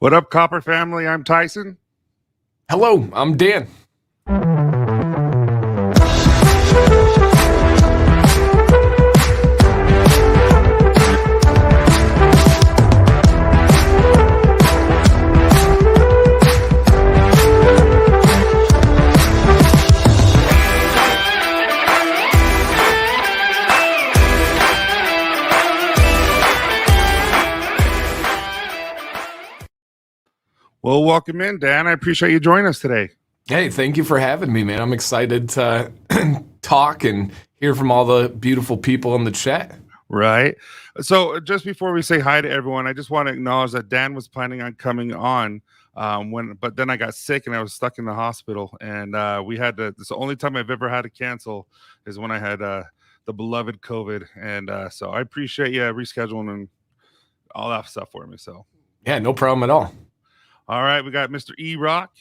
What up, Copper family? I'm Tyson. Hello, I'm Dan. Well, welcome in, Dan. I appreciate you joining us today. Hey, thank you for having me, man. I'm excited to talk and hear from all the beautiful people in the chat. Right. So just before we say hi to everyone, I just want to acknowledge that Dan was planning on coming on but then I got sick and I was stuck in the hospital, and we had to. It's the only time I've ever had to cancel is when I had the beloved COVID, and so I appreciate you rescheduling and all that stuff for me. So yeah, no problem at all. All right, we got Mr. E Rock.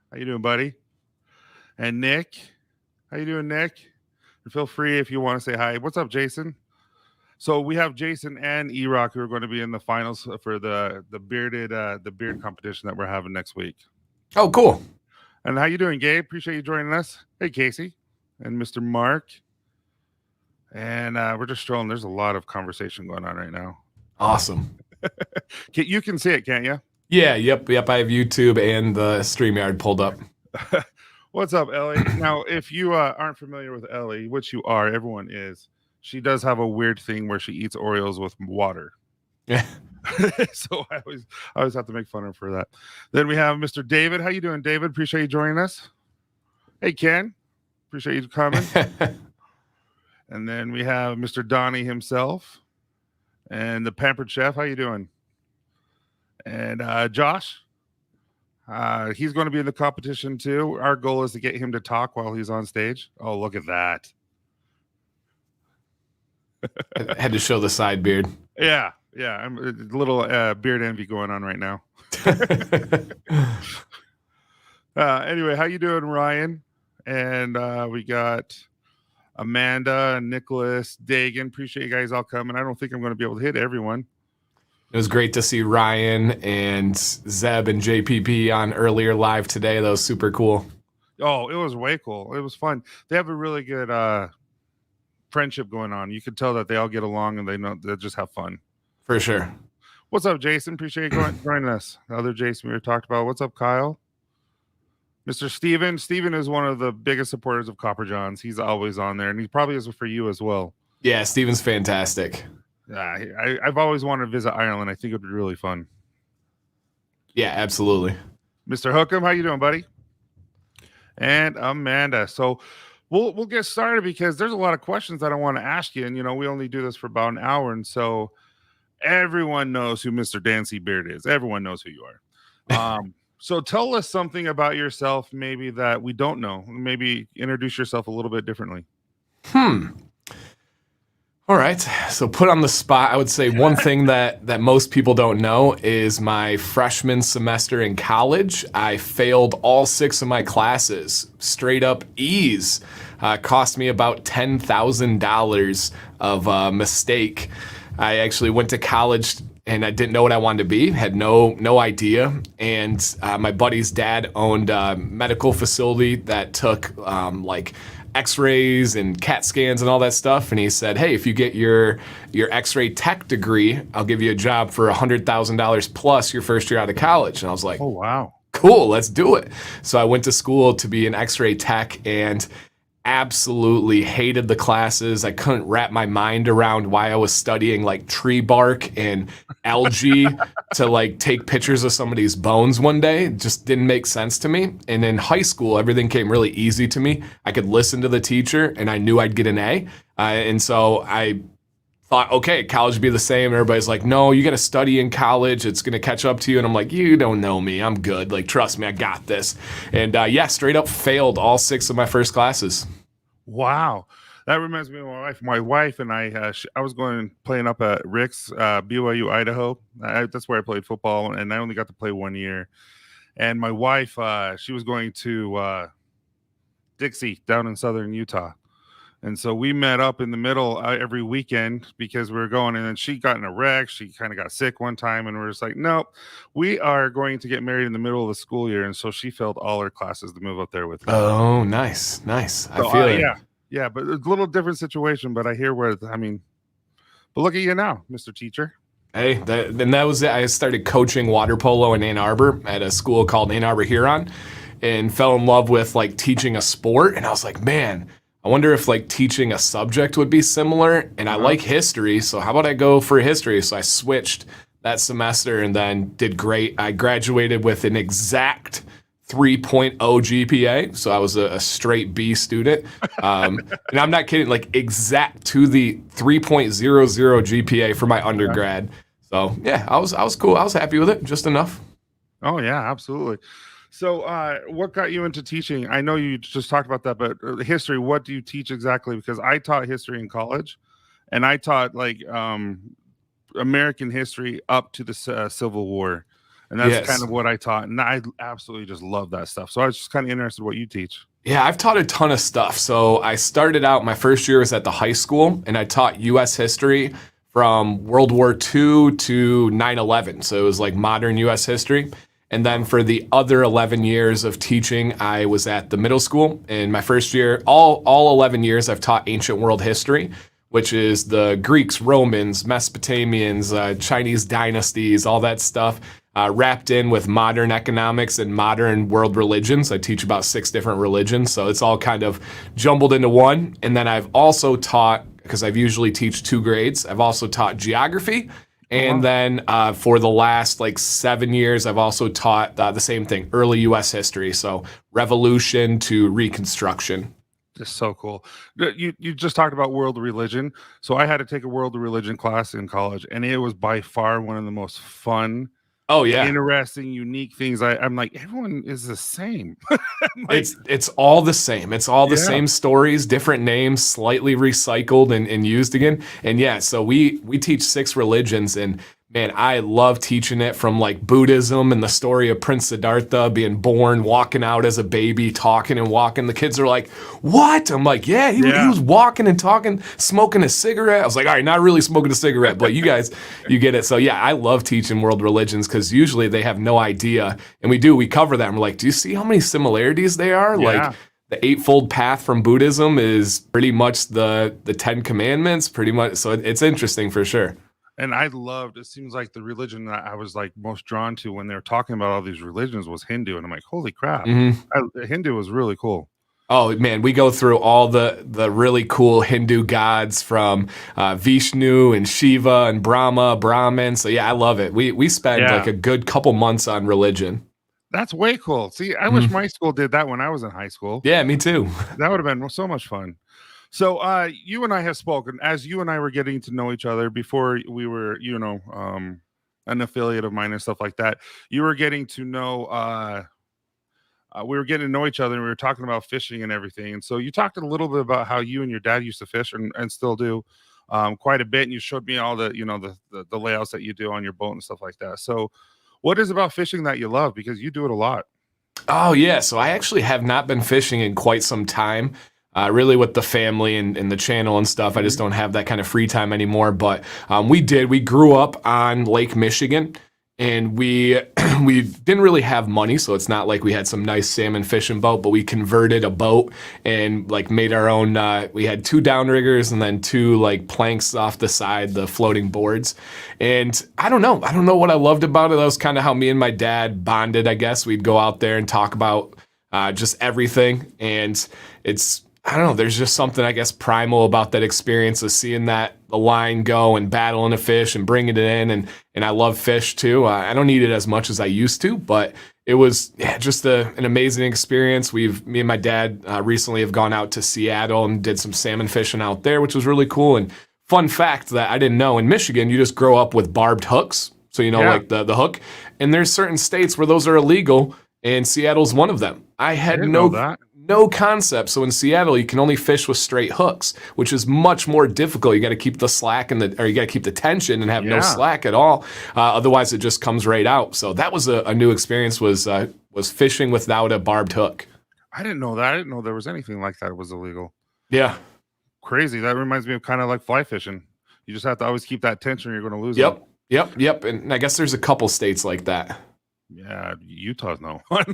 How you doing, buddy? And Nick. How you doing, Nick? And feel free if you want to say hi. What's up, Jason? So we have Jason and E Rock who are going to be in the finals for the beard competition that we're having next week. Oh, cool. And how you doing, Gabe? Appreciate you joining us. Hey, Casey and Mr. Mark. And we're just strolling. There's a lot of conversation going on right now. Awesome. You can see it, can't you? Yeah, yep. I have YouTube and the StreamYard pulled up. What's up, Ellie? Now, if you aren't familiar with Ellie, which you are, everyone is, she does have a weird thing where she eats Oreos with water. Yeah. So I always have to make fun of her for that. Then we have Mr. David. How you doing, David? Appreciate you joining us. Hey, Ken. Appreciate you coming. And then we have Mr. Donnie himself and the Pampered Chef. How you doing? And Josh, he's going to be in the competition too. Our goal is to get him to talk while he's on stage. Oh, look at that. I had to show the side beard. Yeah. I'm a little beard envy going on right now. Anyway, how you doing, Ryan? And we got Amanda and Nicholas Dagan. Appreciate you guys all coming. I don't think I'm going to be able to hit everyone. It was great to see Ryan and Zeb and JPP on earlier live today. That was super cool. Oh, it was way cool. It was fun. They have a really good friendship going on. You could tell that they all get along and they just have fun. For sure. What's up, Jason? Appreciate you joining us. The other Jason we talked about. What's up, Kyle? Mr. Steven. Steven is one of the biggest supporters of Copper Johns. He's always on there, and he probably is for you as well. Yeah, Steven's fantastic. Yeah, I've always wanted to visit Ireland. I think it'd be really fun. Yeah, absolutely. Mr. Hookham, how you doing, buddy? And Amanda. So we'll get started because there's a lot of questions that I want to ask you. And, we only do this for about an hour. And so everyone knows who Mr. Dancy Beard is. Everyone knows who you are. So tell us something about yourself, maybe that we don't know. Maybe introduce yourself a little bit differently. All right. So put on the spot, I would say one thing that most people don't know is my freshman semester in college, I failed all 6 of my classes. Straight up E's. Cost me about $10,000 of mistake. I actually went to college and I didn't know what I wanted to be, had no idea. And my buddy's dad owned a medical facility that took X-rays and CAT scans and all that stuff. And he said, hey, if you get your X-ray tech degree, I'll give you a job for $100,000 plus your first year out of college. And I was like, oh, wow, cool, let's do it. So I went to school to be an X-ray tech and absolutely hated the classes. I couldn't wrap my mind around why I was studying tree bark and algae to take pictures of somebody's bones one day. It just didn't make sense to me. And in high school, everything came really easy to me. I could listen to the teacher and I knew I'd get an A. And so I thought, okay, college would be the same. Everybody's like, no, you got to study in college. It's going to catch up to you. And I'm like, you don't know me. I'm good. Trust me, I got this. And straight up failed all 6 of my first classes. Wow. That reminds me of my wife. My wife and I was playing up at Rick's, BYU, Idaho. That's where I played football, and I only got to play 1 year. And my wife, she was going to Dixie down in southern Utah. And so we met up in the middle every weekend because we were going. And then she got in a wreck. She kind of got sick one time, and we're just like, nope, we are going to get married in the middle of the school year. And so she failed all her classes to move up there with me. Oh, nice. I So, feel it. yeah, but it's a little different situation. But I hear but look at you now, Mr. Teacher. Hey, that was it. I started coaching water polo in Ann Arbor at a school called Ann Arbor Huron, and fell in love with like teaching a sport. And I was like, man, I wonder if like teaching a subject would be similar. And I like history, so how about I go for history? So I switched that semester and then did great. I graduated with an exact 3.0 GPA, so I was a straight B student. And I'm not kidding, like exact to the 3.00 GPA for my undergrad. So yeah, I was cool. I was happy with it, just enough. Oh yeah, absolutely. So what got you into teaching? I know you just talked about that, but history, what do you teach exactly? Because I taught history in college, and I taught like American history up to the Civil War. And that's kind of what I taught. And I absolutely just love that stuff. So I was just kind of interested in what you teach. Yeah, I've taught a ton of stuff. So I started out, my first year was at the high school, and I taught U.S. history from World War II to 9/11. So it was like modern U.S. history. And then for the other 11 years of teaching, I was at the middle school. In my first year, all 11 years, I've taught ancient world history, which is the Greeks, Romans, Mesopotamians, Chinese dynasties, all that stuff. Wrapped in with modern economics and modern world religions. I teach about 6 different religions, so it's all kind of jumbled into one. And then I've also taught, because I've usually teach 2 grades, I've also taught geography. And then for the last like 7 years, I've also taught the same thing, early U.S. history. So Revolution to Reconstruction. Just so cool. You just talked about world religion. So I had to take a world religion class in college, and it was by far one of the most fun, interesting, unique things. I'm like, everyone is the same. Like, it's all the same. It's all the same stories, different names, slightly recycled and used again. And yeah, so we teach 6 religions, and man, I love teaching it, from like Buddhism and the story of Prince Siddhartha being born, walking out as a baby, talking and walking. The kids are like, what? I'm like, yeah, he was walking and talking, smoking a cigarette. I was like, all right, not really smoking a cigarette, but you guys, you get it. So yeah, I love teaching world religions, because usually they have no idea. And we cover that. And we're like, do you see how many similarities they are? Yeah. Like, the Eightfold Path from Buddhism is pretty much the 10 Commandments, pretty much. So it's interesting for sure. And I loved, it seems like the religion that I was like most drawn to when they were talking about all these religions was Hindu. And I'm like, holy crap. Hindu was really cool. Oh man, we go through all the really cool Hindu gods, from Vishnu and Shiva and Brahman. So yeah, I love it. We spend like a good couple months on religion. That's way cool. See, I wish my school did that when I was in high school. Yeah, me too. That would have been so much fun. So you and I have spoken, as you and I were getting to know each other before we were, an affiliate of mine and stuff like that. You were getting to know, we were getting to know each other, and we were talking about fishing and everything. And so you talked a little bit about how you and your dad used to fish and still do quite a bit. And you showed me all the, the layouts that you do on your boat and stuff like that. So what is about fishing that you love? Because you do it a lot. Oh yeah. So I actually have not been fishing in quite some time. Really with the family and the channel and stuff. I just don't have that kind of free time anymore. But we grew up on Lake Michigan, and we didn't really have money, so it's not like we had some nice salmon fishing boat, but we converted a boat and like made our own. We had 2 downriggers and then 2 like planks off the side, the floating boards. And I don't know what I loved about it. That was kind of how me and my dad bonded, I guess. We'd go out there and talk about just everything. And I don't know, there's just something, I guess, primal about that experience of seeing the line go and battling a fish and bringing it in. And I love fish too. I don't eat it as much as I used to, but it was just an amazing experience. Me and my dad recently have gone out to Seattle and did some salmon fishing out there, which was really cool. And fun fact that I didn't know, in Michigan, you just grow up with barbed hooks. So, like the hook. And there's certain states where those are illegal, and Seattle's one of them. I had no concept. So in Seattle, you can only fish with straight hooks, which is much more difficult. You got to keep the slack or you got to keep the tension and have no slack at all. Otherwise, it just comes right out. So that was a new experience. Was fishing without a barbed hook. I didn't know that. I didn't know there was anything like that. It was illegal. Yeah. crazy. That reminds me of kind of like fly fishing. You just have to always keep that tension or you're going to lose them. Yep. And I guess there's a couple states like that. Yeah, Utah's no one.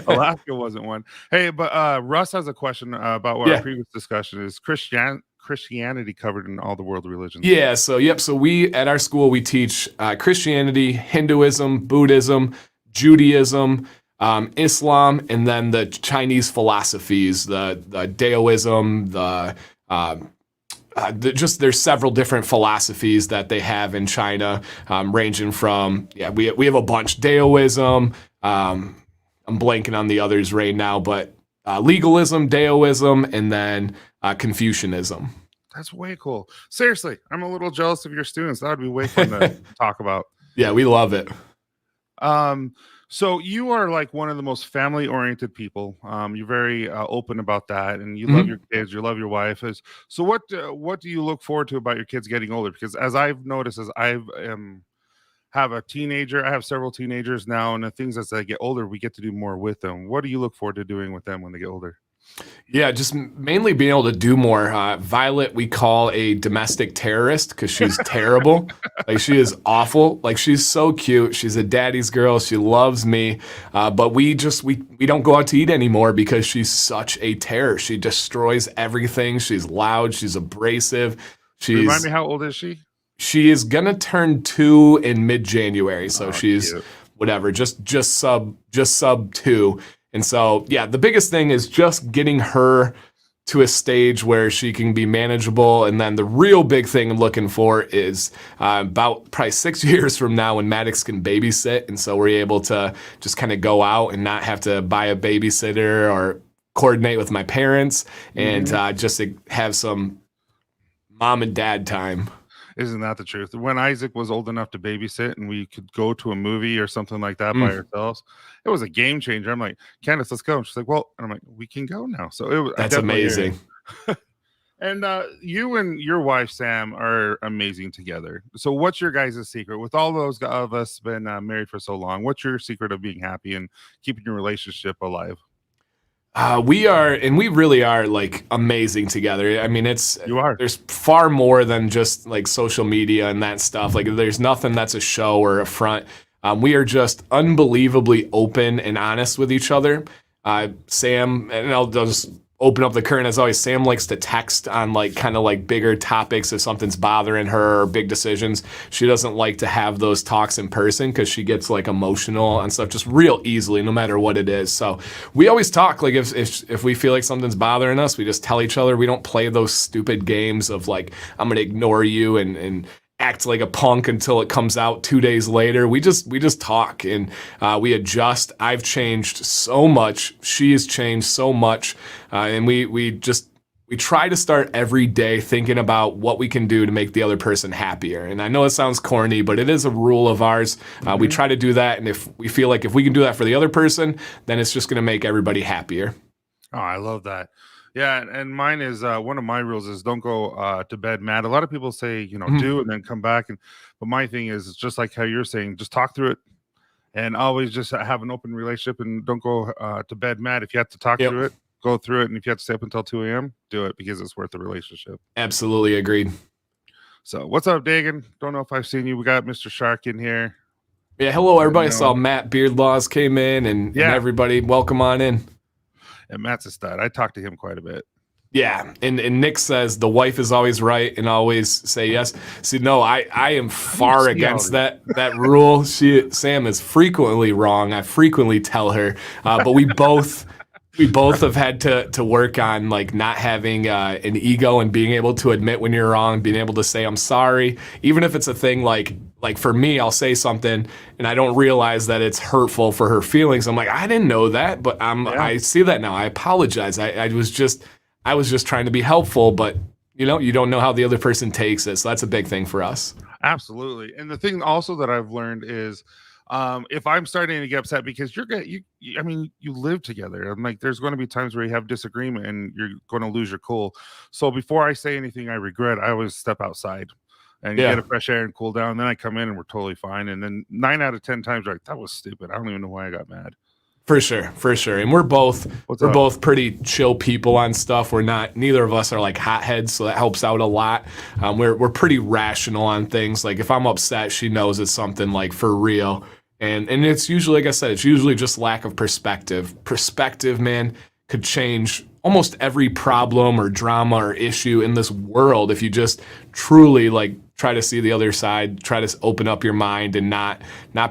Alaska wasn't one. Hey, but Russ has a question about what our previous discussion is. Christianity covered in all the world religions. Yeah, so we at our school we teach Christianity, Hinduism, Buddhism, Judaism, Islam, and then the Chinese philosophies, the Daoism, there's several different philosophies that they have in China, ranging from we have a bunch. Daoism, I'm blanking on the others right now, but legalism, Daoism, and then Confucianism. That's way cool. Seriously, I'm a little jealous of your students. That would be way fun to talk about. Yeah, we love it. So you are like one of the most family-oriented people. You're very open about that, and you love your kids. You love your wife. So what do you look forward to about your kids getting older? Because as I've noticed, as I've have a teenager, I have several teenagers now, and the things as they get older, we get to do more with them. What do you look forward to doing with them when they get older? Yeah, just mainly being able to do more. Violet, we call a domestic terrorist because she's terrible. Like, she is awful. Like, she's so cute. She's a daddy's girl. She loves me. But we don't go out to eat anymore because she's such a terror. She destroys everything. She's loud. She's abrasive. Remind me, how old is she? She is gonna turn 2 in mid-January. So she's cute. Whatever, just sub 2. And so, yeah, the biggest thing is just getting her to a stage where she can be manageable. And then the real big thing I'm looking for is about probably 6 years from now when Maddox can babysit. And so we're able to just kind of go out and not have to buy a babysitter or coordinate with my parents and just to have some mom and dad time. Isn't that the truth? When Isaac was old enough to babysit and we could go to a movie or something like that by ourselves, it was a game changer. I'm like, Candace, let's go. And she's like, well, and I'm like, we can go now. So it was that's amazing. And you and your wife, Sam, are amazing together. So what's your guys' secret? With all those of us been married for so long, what's your secret of being happy and keeping your relationship alive? We really are like amazing together. I mean, there's far more than just like social media and that stuff. Like, there's nothing that's a show or a front. We are just unbelievably open and honest with each other. Sam, and I'll just open up the curtain as always. Sam likes to text on like kind of like bigger topics if something's bothering her or big decisions. She doesn't like to have those talks in person because she gets like emotional and stuff just real easily, no matter what it is. So we always talk. Like if we feel like something's bothering us, we just tell each other. We don't play those stupid games of like, I'm gonna ignore you and act like a punk until it comes out 2 days later. We just talk and we adjust. I've changed so much. She has changed so much, and we try to start every day thinking about what we can do to make the other person happier. And I know it sounds corny, but it is a rule of ours. We try to do that, and if we feel like if we can do that for the other person, then it's just going to make everybody happier. Oh, I love that. Yeah, and mine is one of my rules is don't go to bed mad. A lot of people say, do and then come back. But my thing is just like how you're saying, just talk through it and always just have an open relationship and don't go to bed mad. If you have to talk through it, go through it. And if you have to stay up until 2 a.m., do it because it's worth the relationship. Absolutely agreed. So what's up, Dagan? Don't know if I've seen you. We got Mr. Shark in here. Yeah, hello, everybody. I saw Matt Beardlaws came in and everybody. Welcome on in. And Matt's a stud. I talk to him quite a bit. Yeah, and Nick says the wife is always right and always say yes. See, no, I am far against that rule. Sam is frequently wrong. I frequently tell her, but we both have had to work on like not having an ego and being able to admit when you're wrong, being able to say I'm sorry, even if it's a thing like for me, I'll say something and I don't realize that it's hurtful for her feelings. I'm like, I didn't know that, but I see that now. I apologize. I was just trying to be helpful, but you don't know how the other person takes it. So that's a big thing for us. Absolutely. And the thing also that I've learned is if I'm starting to get upset because you live together. I'm like, there's going to be times where you have disagreement and you're going to lose your cool. So before I say anything I regret, I always step outside and get a fresh air and cool down. Then I come in and we're totally fine. And then 9 out of 10 times, like, that was stupid. I don't even know why I got mad. For sure. And we're both pretty chill people on stuff. Neither of us are like hotheads, so that helps out a lot. We're pretty rational on things. Like if I'm upset, she knows it's something like for real. And it's usually, like I said, it's usually just lack of perspective. Perspective, man, could change almost every problem or drama or issue in this world if you just truly like try to see the other side, try to open up your mind and not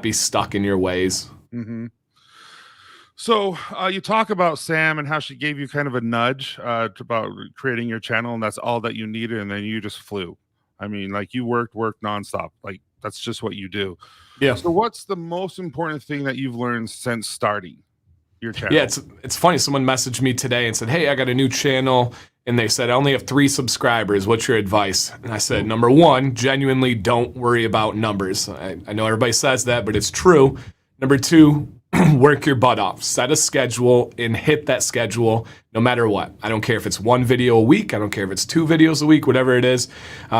be stuck in your ways. Mm-hmm. So you talk about Sam and how she gave you kind of a nudge about creating your channel, and that's all that you needed, and then you just flew. I mean, like you worked nonstop. Like that's just what you do. Yeah. So what's the most important thing that you've learned since starting your channel? Yeah, it's funny. Someone messaged me today and said, "Hey, I got a new channel." And they said, "I only have 3 subscribers. What's your advice?" And I said, number 1, genuinely don't worry about numbers. I know everybody says that, but it's true. Number 2, work your butt off. Set a schedule and hit that schedule no matter what. I don't care if it's 1 video a week. I don't care if it's 2 videos a week, whatever it is.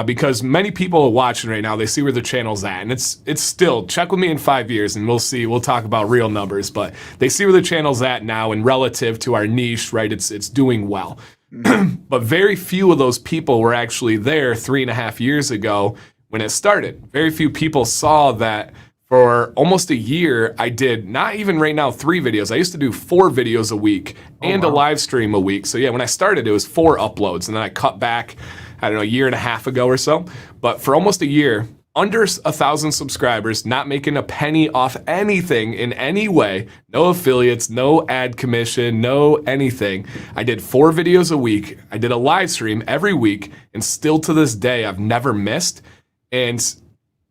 Because many people are watching right now. They see where the channel's at. And it's still, check with me in 5 years and we'll see. We'll talk about real numbers. But they see where the channel's at now and relative to our niche, right? It's doing well. But very few of those people were actually there 3.5 years ago when it started. Very few people saw that for almost a year, I did not even right now 3 videos. I used to do 4 videos a week and a live stream a week. So yeah, when I started, it was 4 uploads. And then I cut back, I don't know, a year and a half ago or so. But for almost a year, under 1,000 subscribers, not making a penny off anything in any way, no affiliates, no ad commission, no anything. I did 4 videos a week. I did a live stream every week, and still to this day, I've never missed. And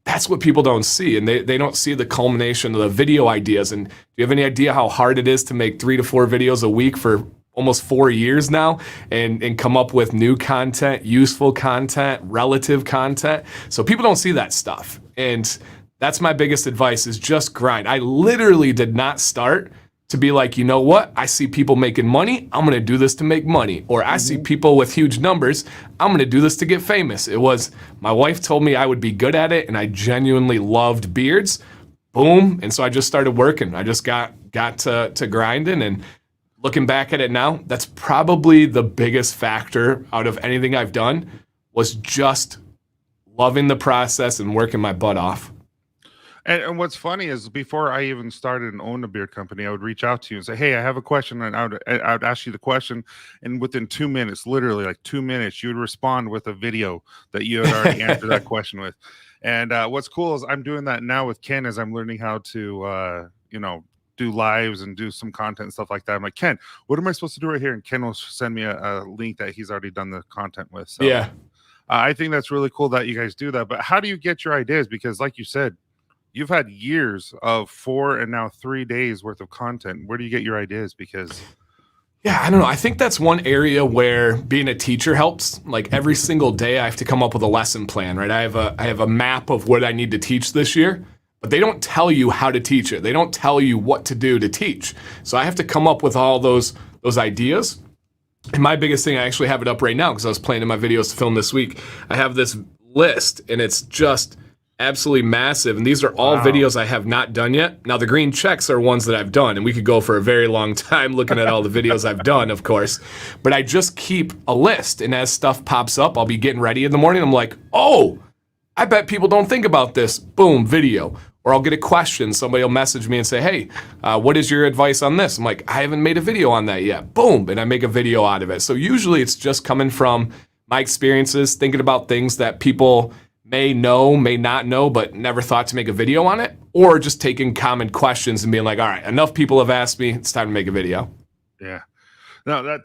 that's what people don't see, and they don't see the culmination of the video ideas. And do you have any idea how hard it is to make 3 to 4 videos a week for almost 4 years now and come up with new content, useful content, relative content? So people don't see that stuff. And that's my biggest advice is just grind. I literally did not start to be like, you know what? I see people making money. I'm going to do this to make money. Or I see people with huge numbers. I'm going to do this to get famous. It was my wife told me I would be good at it, and I genuinely loved beards. Boom. And so I just started working. I just got to grinding, and looking back at it now, that's probably the biggest factor out of anything I've done was just loving the process and working my butt off. And what's funny is before I even started and owned a beard company, I would reach out to you and say, "Hey, I have a question," and I would ask you the question, and within 2 minutes, literally like 2 minutes, you would respond with a video that you had already answered that question with. And what's cool is I'm doing that now with Ken as I'm learning how to do lives and do some content and stuff like that. I'm like, "Ken, what am I supposed to do right here?" And Ken will send me a link that he's already done the content with. So yeah, I think that's really cool that you guys do that. But how do you get your ideas? Because like you said, you've had years of 4 and now 3 days worth of content. Where do you get your ideas? Because yeah, I don't know. I think that's one area where being a teacher helps. Like every single day I have to come up with a lesson plan, right? I have a map of what I need to teach this year, but they don't tell you how to teach it. They don't tell you what to do to teach. So I have to come up with all those ideas. And my biggest thing, I actually have it up right now because I was planning my videos to film this week. I have this list, and it's just absolutely massive. And these are all videos I have not done yet. Now, the green checks are ones that I've done, and we could go for a very long time looking at all the videos I've done, of course. But I just keep a list, and as stuff pops up, I'll be getting ready in the morning. I'm like, oh, I bet people don't think about this. Boom, video. Or I'll get a question. Somebody will message me and say, "Hey, what is your advice on this?" I'm like, "I haven't made a video on that yet." Boom, and I make a video out of it. So usually it's just coming from my experiences, thinking about things that people may know, may not know, but never thought to make a video on it, or just taking common questions and being like, all right, enough people have asked me, it's time to make a video. Yeah. No,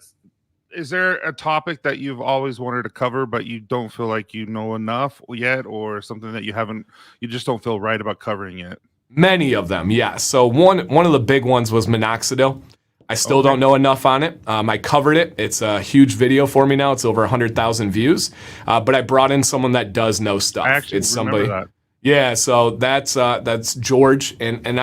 is there a topic that you've always wanted to cover, but you don't feel like you know enough yet, or something that you just don't feel right about covering yet? Many of them, yeah. So one of the big ones was minoxidil. I still don't know enough on it. I covered it. It's a huge video for me now. It's over 100,000 views. But I brought in someone that does know stuff. I actually it's remember that. Yeah, so that's George, and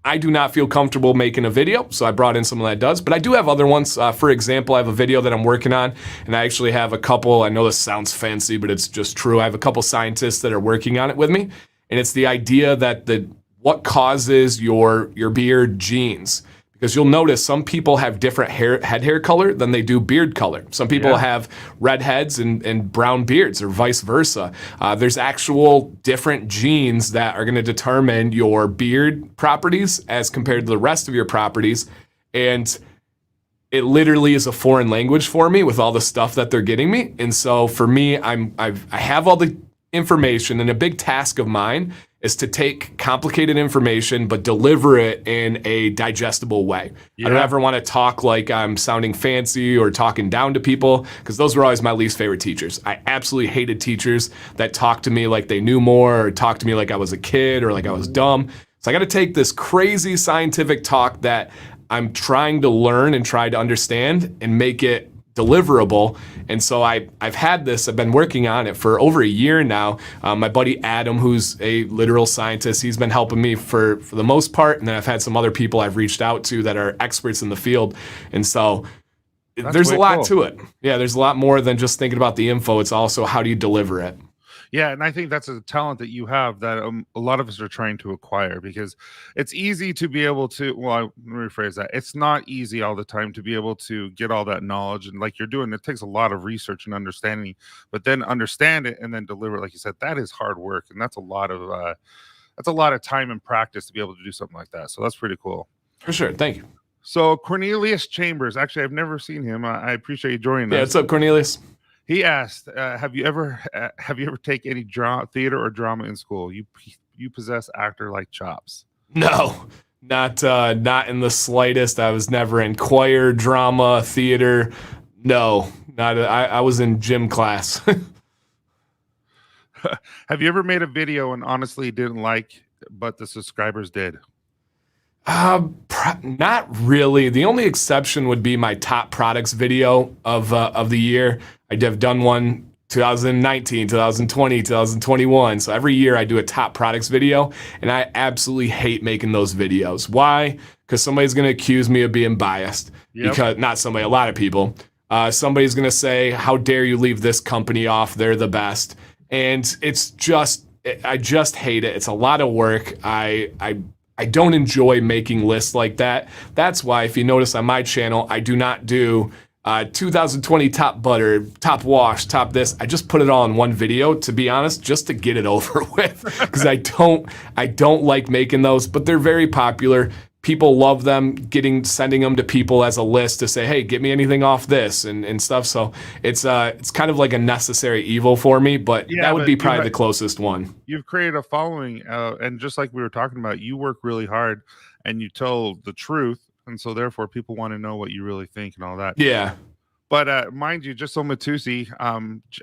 I do not feel comfortable making a video, so I brought in someone that does. But I do have other oones. For example, I have a video that I'm working on, and I actually have a couple. I know this sounds fancy, but it's just true. I have a couple scientists that are working on it with me, and it's the idea that what causes your beard genes. Because you'll notice some people have different head hair color than they do beard color. Some people have red heads and brown beards, or vice versa. There's actual different genes that are going to determine your beard properties as compared to the rest of your properties. And it literally is a foreign language for me with all the stuff that they're getting me. And so for me, I have all the information, and a big task of mine is to take complicated information but deliver it in a digestible way. I don't ever want to talk like I'm sounding fancy or talking down to people, because those were always my least favorite teachers. I absolutely hated teachers that talked to me like they knew more, or talked to me like I was a kid or like I was dumb. So I got to take this crazy scientific talk that I'm trying to learn and try to understand and make it deliverable. And so I've had this, I've been working on it for over a year now. My buddy Adam, who's a literal scientist, he's been helping me for the most part. And then I've had some other people I've reached out to that are experts in the field. And so there's a lot to it. Yeah, there's a lot more than just thinking about the info. It's also how do you deliver it? Yeah, and I think that's a talent that you have that a lot of us are trying to acquire, because it's easy to be able to, well, let me rephrase that. It's not easy all the time to be able to get all that knowledge, and like you're doing, it takes a lot of research and understanding, but then understand it and then deliver it, like you said, that is hard work, and that's a lot of time and practice to be able to do something like that. So that's pretty cool. For sure. Thank you. So Cornelius Chambers, actually, I've never seen him. I appreciate you joining us. Yeah, what's up, Cornelius? He asked, "Have you ever taken any theater or drama in school? You possess actor-like chops." No, not in the slightest. I was never in choir, drama, theater. No, not. I was in gym class. Have you ever made a video and honestly didn't like, but the subscribers did? Not really. The only exception would be my top products video of the year. I have done one 2019, 2020, 2021. So every year I do a top products video, and I absolutely hate making those videos. Why? Because somebody's going to accuse me of being biased. Because not somebody, a lot of people. Somebody's going to say, "How dare you leave this company off? They're the best." And it's just, I just hate it. It's a lot of work. I don't enjoy making lists like that. That's why, if you notice on my channel, I do not do 2020 top butter, top wash, top this. I just put it all in one video, to be honest, just to get it over with, because I don't like making those, but they're very popular. People love them, sending them to people as a list to say, "Hey, get me anything off this," and stuff. So it's kind of like a necessary evil for me, but that would be probably the closest one. You've created a following, and just like we were talking about, you work really hard and you tell the truth, and so therefore people want to know what you really think and all that. Yeah. But mind you, just on Matusi,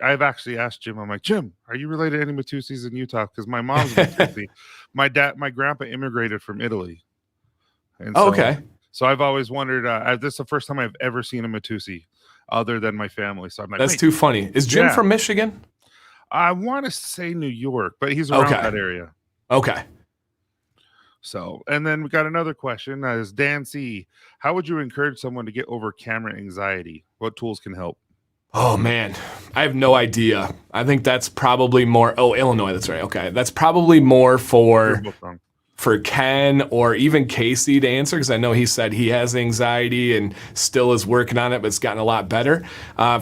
I've actually asked Jim. I'm like, "Jim, are you related to any Matusis in Utah?" Because my mom's Matusi. My grandpa immigrated from Italy. And so, okay. So I've always wondered. This is the first time I've ever seen a Matusi, other than my family. So I'm like, that's too funny. Is Jim from Michigan? I want to say New York, but he's around that area. Okay. So, and then we got another question. Is Dan C. How would you encourage someone to get over camera anxiety? What tools can help? Oh man, I have no idea. I think that's probably more. Oh, Illinois. That's right. Okay, that's probably more for Ken or even Casey to answer, because I know he said he has anxiety and still is working on it, but it's gotten a lot better.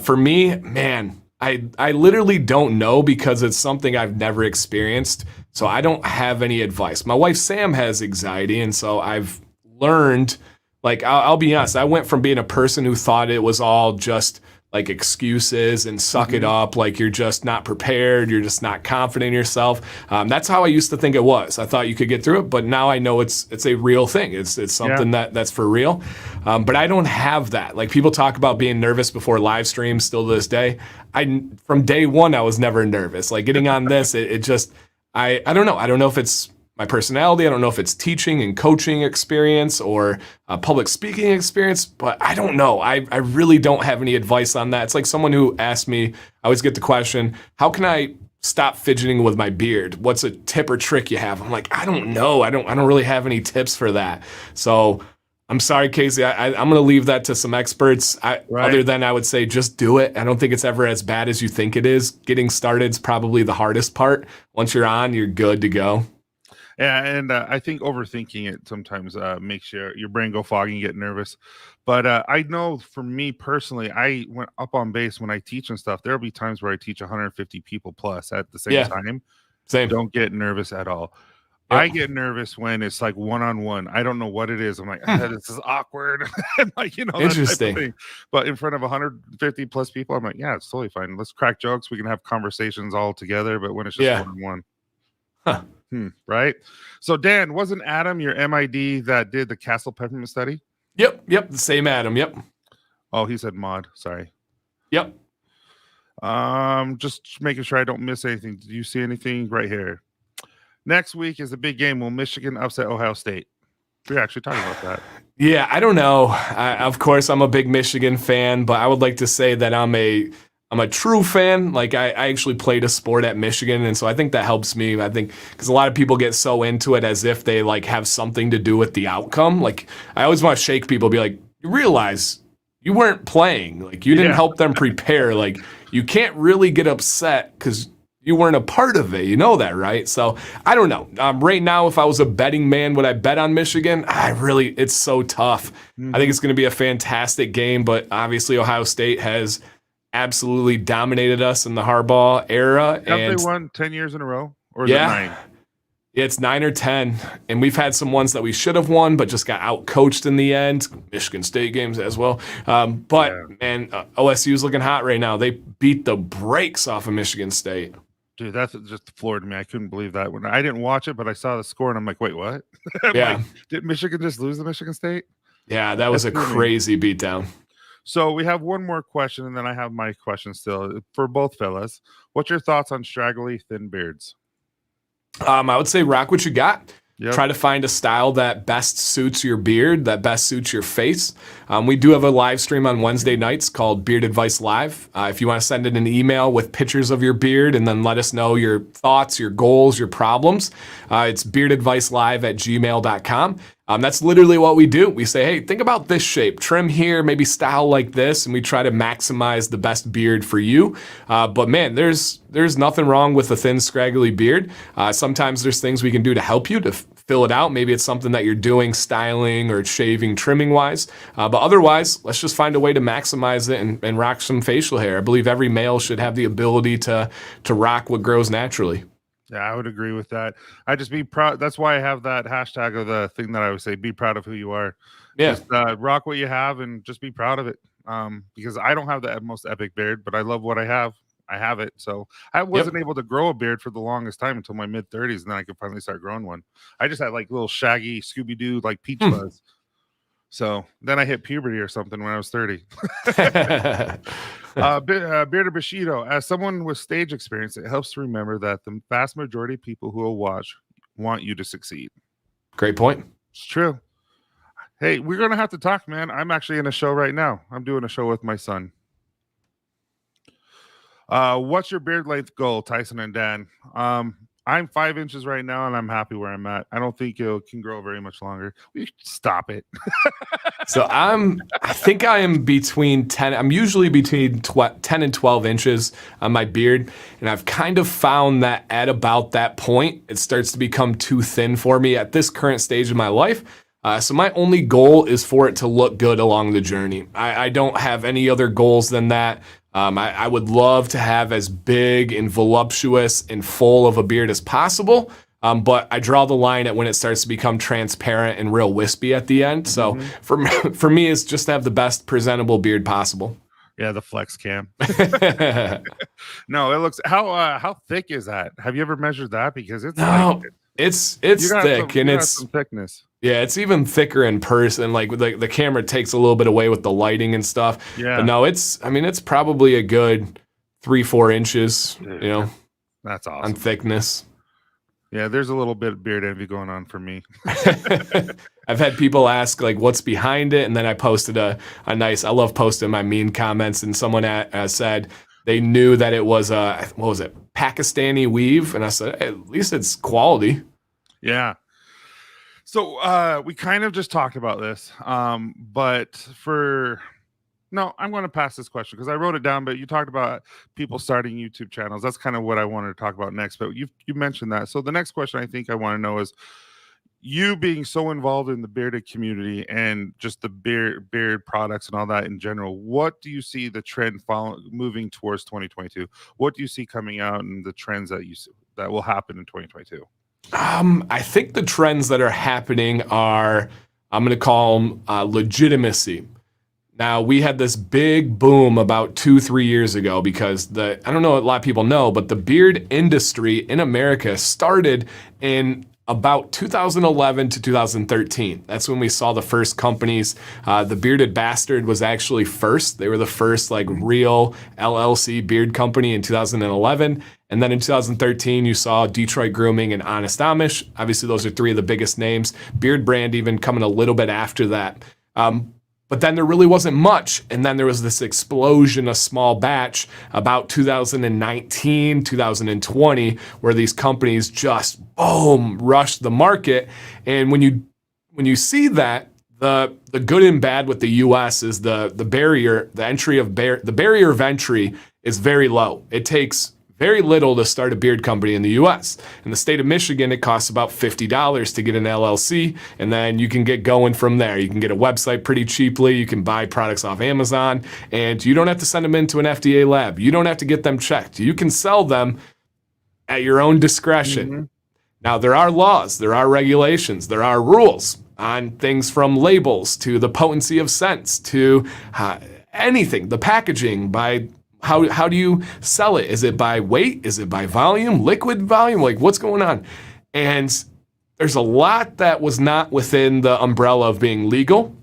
For me, man, I literally don't know, because it's something I've never experienced. So I don't have any advice. My wife, Sam, has anxiety. And so I've learned, like, I'll be honest, I went from being a person who thought it was all just like excuses and suck it up, like you're just not prepared, you're just not confident in yourself. That's how I used to think it was. I thought you could get through it, but now I know it's a real thing. It's something that's for real. But I don't have that. Like, people talk about being nervous before live streams still to this day. From day one, I was never nervous. Like, getting on this, it just, I don't know. I don't know if it's my personality. I don't know if it's teaching and coaching experience or public speaking experience, but I don't know. I really don't have any advice on that. It's like someone who asked me, I always get the question, how can I stop fidgeting with my beard? What's a tip or trick you have? I'm like, I don't know. I don't really have any tips for that. So I'm sorry, Casey. I'm going to leave that to some experts. Other than, I would say, just do it. I don't think it's ever as bad as you think it is. Getting started is probably the hardest part. Once you're on, you're good to go. Yeah, and I think overthinking it sometimes makes your brain go foggy and get nervous. But I know for me personally, I went up on base when I teach and stuff. There'll be times where I teach 150 people plus at the same Yeah, time. same. Don't get nervous at all. I Yep. get nervous when it's like one-on-one. I don't know what it is. I'm like, this is awkward. And like, that type of Interesting. thing. But in front of 150 plus people, I'm like, yeah, it's totally fine. Let's crack jokes. We can have conversations all together. But when it's just Yeah. one-on-one. Huh. Right. So Dan, wasn't Adam your MID that did the Castle Peppermint study? Yep. The same Adam. Yep. Oh, he said mod. Sorry. Yep. Just making sure I don't miss anything. Do you see anything right here? Next week is a big game. Will Michigan upset Ohio State? We're actually talking about that. Yeah, I don't know. Of course, I'm a big Michigan fan, but I would like to say that I'm a true fan. Like I actually played a sport at Michigan, and so I think that helps me. I think because a lot of people get so into it as if they like have something to do with the outcome. Like I always want to shake people, be like, you realize you weren't playing. Like you didn't help them prepare. Like you can't really get upset because you weren't a part of it. You know that, right? So I don't know. Right now, if I was a betting man, would I bet on Michigan? It's so tough. I think it's going to be a fantastic game, but obviously Ohio State has absolutely dominated us in the Harbaugh era. Have they won 10 years in a row? Or is it 9? It's 9 or 10, and we've had some ones that we should have won, but just got out-coached in the end. Michigan State games as well. OSU's looking hot right now. They beat the brakes off of Michigan State. Dude, that's just floored me. I couldn't believe that. When I didn't watch it, but I saw the score, and I'm like, wait, what? Yeah. Did Michigan just lose to Michigan State? Yeah, that was a crazy beatdown. So we have one more question, and then I have my question still for both fellas. What's your thoughts on straggly, thin beards? I would say rock what you got. Yep. Try to find a style that best suits your beard, that best suits your face. We do have a live stream on Wednesday nights called Beard Advice Live. If you want to send in an email with pictures of your beard and then let us know your thoughts, your goals, your problems, it's beardadvicelive@gmail.com. That's literally what we do. We say, hey, think about this shape, trim here, maybe style like this, and we try to maximize the best beard for you. But man, there's nothing wrong with a thin, scraggly beard. Sometimes there's things we can do to help you to fill it out. Maybe it's something that you're doing styling or shaving, trimming wise. But otherwise, let's just find a way to maximize it and rock some facial hair. I believe every male should have the ability to rock what grows naturally. Yeah, I would agree with that. I just be proud. That's why I have that hashtag of the thing that I would say, be proud of who you are. Yeah. Just rock what you have and just be proud of it. Because I don't have the most epic beard, but I love what I have. I have it. So I wasn't able to grow a beard for the longest time until my mid 30s. And then I could finally start growing one. I just had like little shaggy Scooby-Doo, like peach fuzz. So then I hit puberty or something when I was 30. Bearded Bushido, as someone with stage experience, it helps to remember that the vast majority of people who will watch want you to succeed. Great point. It's true. Hey, we're going to have to talk, man. I'm actually in a show right now. I'm doing a show with my son. What's your beard length goal, Tyson and Dan? I'm 5 inches right now, and I'm happy where I'm at. I don't think it can grow very much longer. We should stop it. So I think I am between 10. I'm usually between 10 and 12 inches on my beard, and I've kind of found that at about that point, it starts to become too thin for me at this current stage of my life. So my only goal is for it to look good along the journey. I don't have any other goals than that. I would love to have as big and voluptuous and full of a beard as possible, but I draw the line at when it starts to become transparent and real wispy at the end. So for me, it's just to have the best presentable beard possible. Yeah, the flex cam. No, it looks how thick is that? Have you ever measured that? Because it's it's thick and it's some thickness. Yeah, it's even thicker in person. Like the camera takes a little bit away with the lighting and stuff. Yeah. But no, it's probably a good 3-4 inches, That's awesome. On thickness. Yeah, there's a little bit of beard envy going on for me. I've had people ask like what's behind it, and then I posted a nice, I love posting my mean comments, and someone said they knew that it was what was it, Pakistani weave, and I said, hey, at least it's quality. Yeah. So we kind of just talked about this, but for No, I'm going to pass this question because I wrote it down, but you talked about people starting YouTube channels. That's kind of what I wanted to talk about next, but you mentioned that. So the next question I think I want to know is, you being so involved in the bearded community and just the beard products and all that in general, what do you see the trend moving towards 2022? What do you see coming out and the trends that you see, that will happen in 2022? I think the trends that are happening are, I'm going to call them legitimacy. Now, we had this big boom about 2-3 years ago because I don't know, a lot of people know, but the beard industry in America started in about 2011 to 2013. That's when we saw the first companies. The Bearded Bastard was actually first. They were the first like real LLC beard company in 2011. And then in 2013, you saw Detroit Grooming and Honest Amish. Obviously, those are three of the biggest names. Beard Brand even coming a little bit after that. But then there really wasn't much. And then there was this explosion, a small batch, about 2019, 2020, where these companies just, boom, rushed the market. And when you see that, the good and bad with the US is the barrier of entry is very low. It takes very little to start a beard company in the US. In the state of Michigan, it costs about $50 to get an LLC, and then you can get going from there. You can get a website pretty cheaply. You can buy products off Amazon, and you don't have to send them into an FDA lab. You don't have to get them checked. You can sell them at your own discretion. Mm-hmm. Now, there are laws, there are regulations, there are rules on things from labels to the potency of scents to anything, the packaging, by how do you sell it? Is it by weight? Is it by volume? Liquid volume? Like, what's going on? And there's a lot that was not within the umbrella of being legal.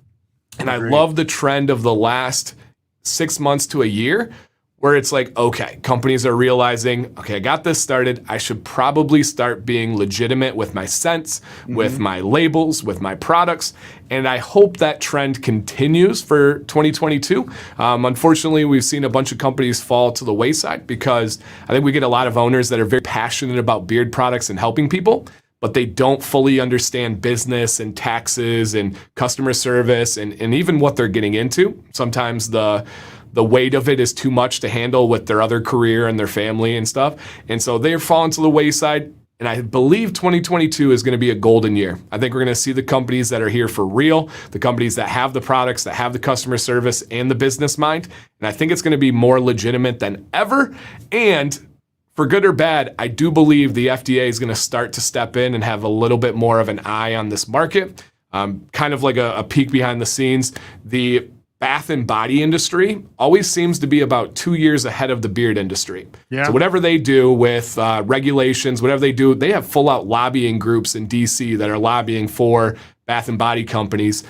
And I love the trend of the last 6 months to a year where it's like, okay, companies are realizing, okay, I got this started. I should probably start being legitimate with my scents, with my labels, with my products. And I hope that trend continues for 2022. Unfortunately, we've seen a bunch of companies fall to the wayside because I think we get a lot of owners that are very passionate about beard products and helping people, but they don't fully understand business and taxes and customer service and even what they're getting into. Sometimes the weight of it is too much to handle with their other career and their family and stuff. And so they're falling to the wayside. And I believe 2022 is going to be a golden year. I think we're going to see the companies that are here for real, the companies that have the products, that have the customer service and the business mind. And I think it's going to be more legitimate than ever. And for good or bad, I do believe the FDA is going to start to step in and have a little bit more of an eye on this market. Kind of like a peek behind the scenes. The bath and body industry always seems to be about 2 years ahead of the beard industry. Yeah. So whatever they do with regulations, whatever they do, they have full out lobbying groups in DC that are lobbying for bath and body companies.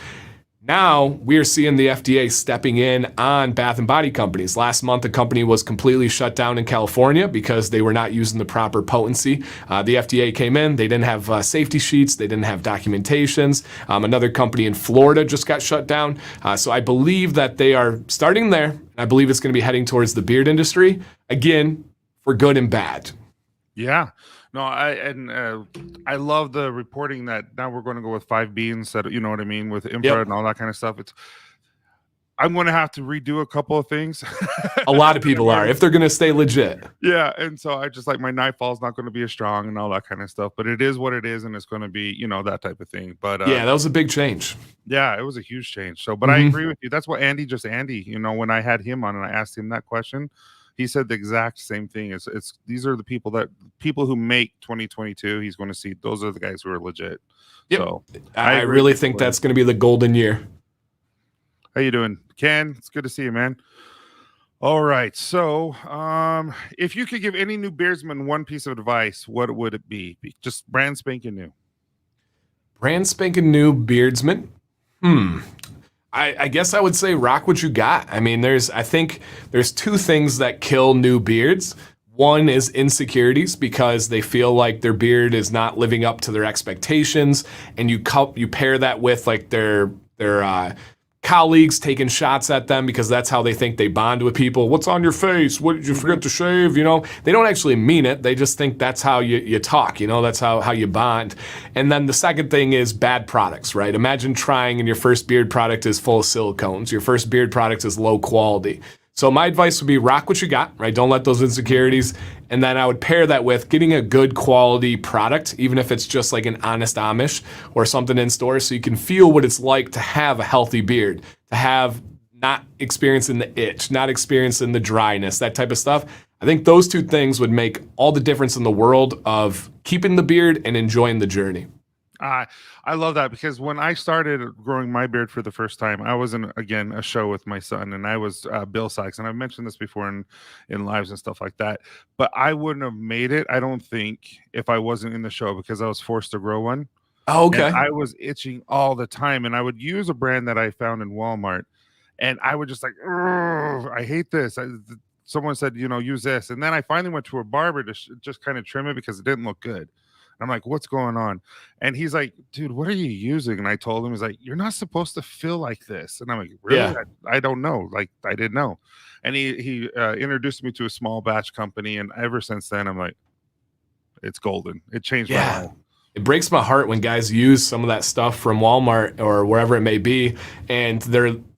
Now we are seeing the FDA stepping in on bath and body companies. Last month, a company was completely shut down in California because they were not using the proper potency. The FDA came in. They didn't have safety sheets. They didn't have documentations. Another company in Florida just got shut down. So I believe that they are starting there. I believe it's going to be heading towards the beard industry, again, for good and bad. Yeah. No, I love the reporting that now we're going to go with 5B instead of, you know what I mean, with infrared and all that kind of stuff. I'm going to have to redo a couple of things. A lot of people are, if they're going to stay legit. Yeah, and so I just like my nightfall is not going to be as strong and all that kind of stuff, but it is what it is, and it's going to be, you know, that type of thing. But yeah, that was a big change. Yeah, it was a huge change. So, but I agree with you. That's what Andy, you know, when I had him on and I asked him that question, he said the exact same thing. It's these are the people who make 2022. He's going to see those are the guys who are legit. Yep. So I really think that's going to be the golden year. How you doing, Ken? It's good to see you, man. All right. So if you could give any new beardsman one piece of advice, what would it be? Just brand spanking new. Brand spanking new beardsman. I guess I would say rock what you got. I mean, I think there's two things that kill new beards. One is insecurities because they feel like their beard is not living up to their expectations, and you pair that with like their colleagues taking shots at them because that's how they think they bond with people. What's on your face? What did you forget to shave? You know, they don't actually mean it. They just think that's how you talk, you know, that's how you bond. And then the second thing is bad products, right? Imagine trying and your first beard product is full of silicones. Your first beard product is low quality. So my advice would be rock what you got, right? Don't let those insecurities. And then I would pair that with getting a good quality product, even if it's just like an Honest Amish or something in store, so you can feel what it's like to have a healthy beard, to have not experiencing the itch, not experiencing the dryness, that type of stuff. I think those two things would make all the difference in the world of keeping the beard and enjoying the journey. I love that, because when I started growing my beard for the first time, I was in, again, a show with my son, and I was Bill Sykes, and I've mentioned this before in lives and stuff like that, but I wouldn't have made it, I don't think, if I wasn't in the show, because I was forced to grow one. Oh, okay. And I was itching all the time, and I would use a brand that I found in Walmart, and I would just like, I hate this. Someone said, you know, use this, and then I finally went to a barber to just kind of trim it because it didn't look good. I'm like, what's going on? And he's like, dude, what are you using? And I told him, he's like, you're not supposed to feel like this. And I'm like, really? Yeah. I don't know. Like, I didn't know. And he introduced me to a small batch company. And ever since then, I'm like, it's golden. It changed my life. It breaks my heart when guys use some of that stuff from Walmart or wherever it may be, and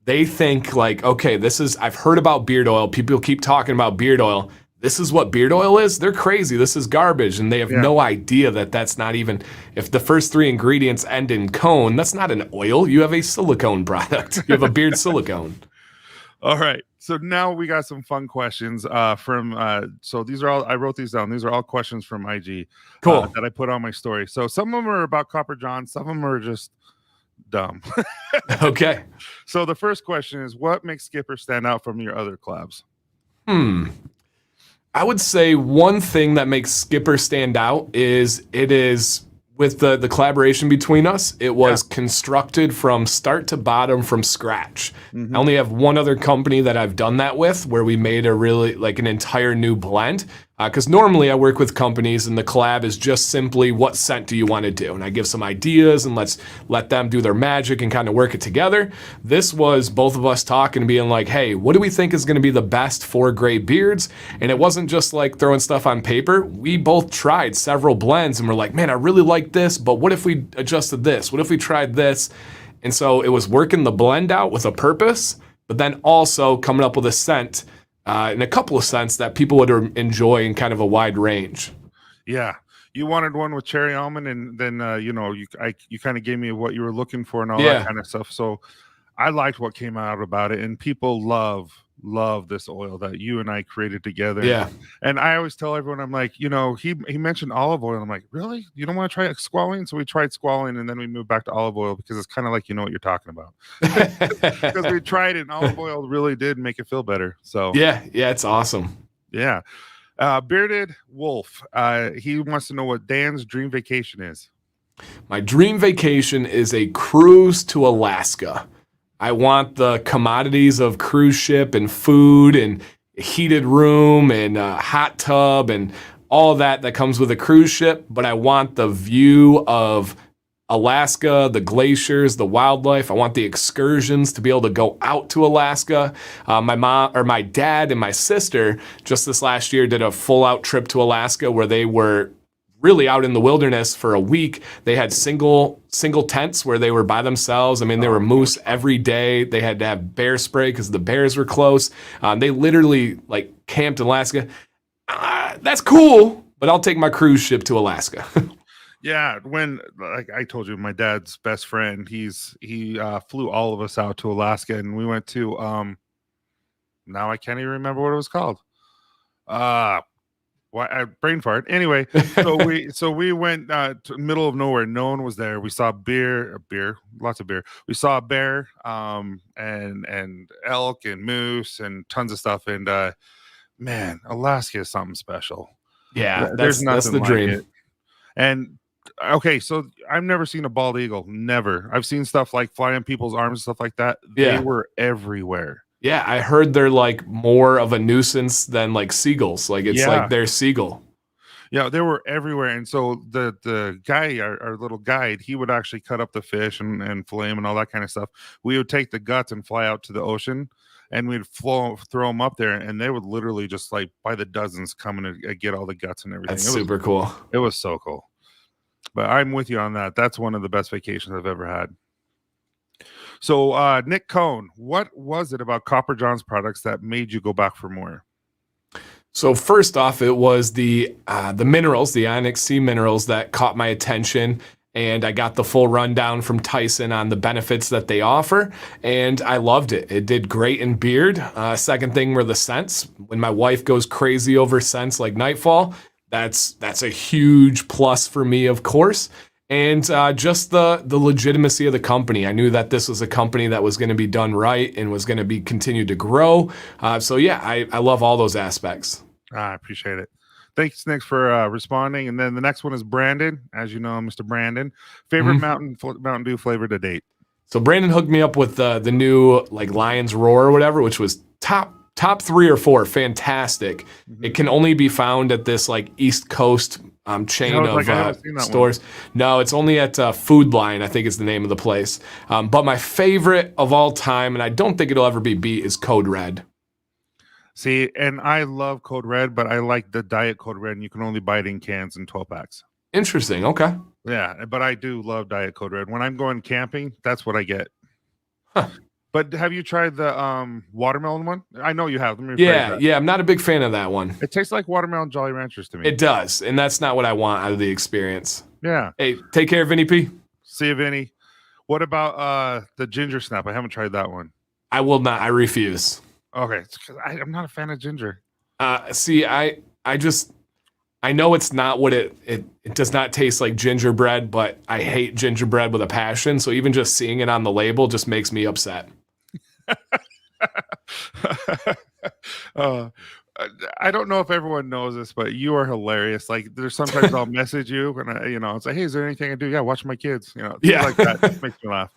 they think like, okay, I've heard about beard oil. People keep talking about beard oil. This is what beard oil is? They're crazy. This is garbage. And they have no idea that that's not even, if the first three ingredients end in cone, that's not an oil. You have a silicone product. You have a beard silicone. All right. So now we got some fun questions so these are all, I wrote these down. These are all questions from IG. Cool. That I put on my story. So some of them are about Copper John. Some of them are just dumb. Okay. So the first question is, what makes Skipper stand out from your other collabs? I would say one thing that makes Skipper stand out is it is with the collaboration between us. It was constructed from start to bottom from scratch. I only have one other company that I've done that with where we made a really like an entire new blend. Because normally I work with companies and the collab is just simply what scent do you want to do? And I give some ideas and let's let them do their magic and kind of work it together. This was both of us talking and being like, hey, what do we think is going to be the best for gray beards? And it wasn't just like throwing stuff on paper. We both tried several blends and we're like, man, I really like this, but what if we adjusted this? What if we tried this? And so it was working the blend out with a purpose, but then also coming up with a scent in a couple of scents that people would enjoy in kind of a wide range. Yeah. You wanted one with cherry almond, and then you kind of gave me what you were looking for and all that kind of stuff. So I liked what came out about it, and people love this oil that you and I created together. Yeah. And I always tell everyone, I'm like, he mentioned olive oil. I'm like, really? You don't want to try squalene? So we tried squalene, and then we moved back to olive oil because it's kind of like, you know what you're talking about. Because we tried it, and olive oil really did make it feel better. So yeah, it's awesome. Yeah. Bearded Wolf. He wants to know what Dan's dream vacation is. My dream vacation is a cruise to Alaska. I want the commodities of cruise ship and food and heated room and hot tub and all that comes with a cruise ship, but I want the view of Alaska, the glaciers, the wildlife. I want the excursions to be able to go out to Alaska. My dad and my sister just this last year did a full out trip to Alaska where they were really out in the wilderness for a week. They had single tents where they were by themselves. I mean, there were moose every day. They had to have bear spray because the bears were close. They literally like camped in Alaska. That's cool, but I'll take my cruise ship to Alaska. Yeah, when like I told you, my dad's best friend, he flew all of us out to Alaska, and we went to now I can't even remember what it was called. Brain fart. Anyway, so we went to middle of nowhere. No one was there. We saw beer, lots of beer. We saw a bear, and elk and moose and tons of stuff. And man, Alaska is something special. Yeah, that's the dream. It. And okay, so I've never seen a bald eagle. Never. I've seen stuff like fly on people's arms and stuff like that. They were everywhere. Yeah, I heard they're like more of a nuisance than like seagulls. Like it's like their seagull. Yeah, they were everywhere. And so the guy, our little guide, he would actually cut up the fish and fillet 'em and all that kind of stuff. We would take the guts and fly out to the ocean, and we'd throw them up there, and they would literally just like by the dozens come in and get all the guts and everything. That's super cool. It was so cool. But I'm with you on that. That's one of the best vacations I've ever had. So, Nick Cohn, what was it about Copper John's products that made you go back for more? So first off, it was the minerals, the Onyx Sea minerals that caught my attention, and I got the full rundown from Tyson on the benefits that they offer, and I loved it. It did great in beard. Second thing were the scents. When my wife goes crazy over scents like Nightfall, that's a huge plus for me, of course. And just the legitimacy of the company. I knew that this was a company that was going to be done right and was going to be continued to grow. So yeah, I love all those aspects. I appreciate it. Thanks, Nick, for responding. And then the next one is Brandon. As you know, Mr. Brandon. Favorite Mountain Dew flavor to date? So Brandon hooked me up with the new like Lion's Roar or whatever, which was top 3 or 4, fantastic. Mm-hmm. It can only be found at this like East Coast chain of stores. No, it's only at Food Line, I think is the name of the place. But my favorite of all time, and I don't think it'll ever be beat, is Code Red. See, and I love Code Red, but I like the Diet Code Red, and you can only buy it in cans and 12 packs. Interesting. Okay. Yeah, but I do love Diet Code Red. When I'm going camping, that's what I get. Huh. But have you tried the watermelon one? I know you have. Yeah, I'm not a big fan of that one. It tastes like watermelon Jolly Ranchers to me. It does, and that's not what I want out of the experience. Yeah. Hey, take care, Vinny P. See you, Vinny. What about the ginger snap? I haven't tried that one. I will not. I refuse. Okay, it's because I'm not a fan of ginger. See, I know it's not what it does not taste like gingerbread, but I hate gingerbread with a passion. So even just seeing it on the label just makes me upset. I don't know if everyone knows this, but you are hilarious. Like there's sometimes I'll message you and it's like, hey, is there anything I do? Yeah, watch my kids. Things like that. It makes me laugh.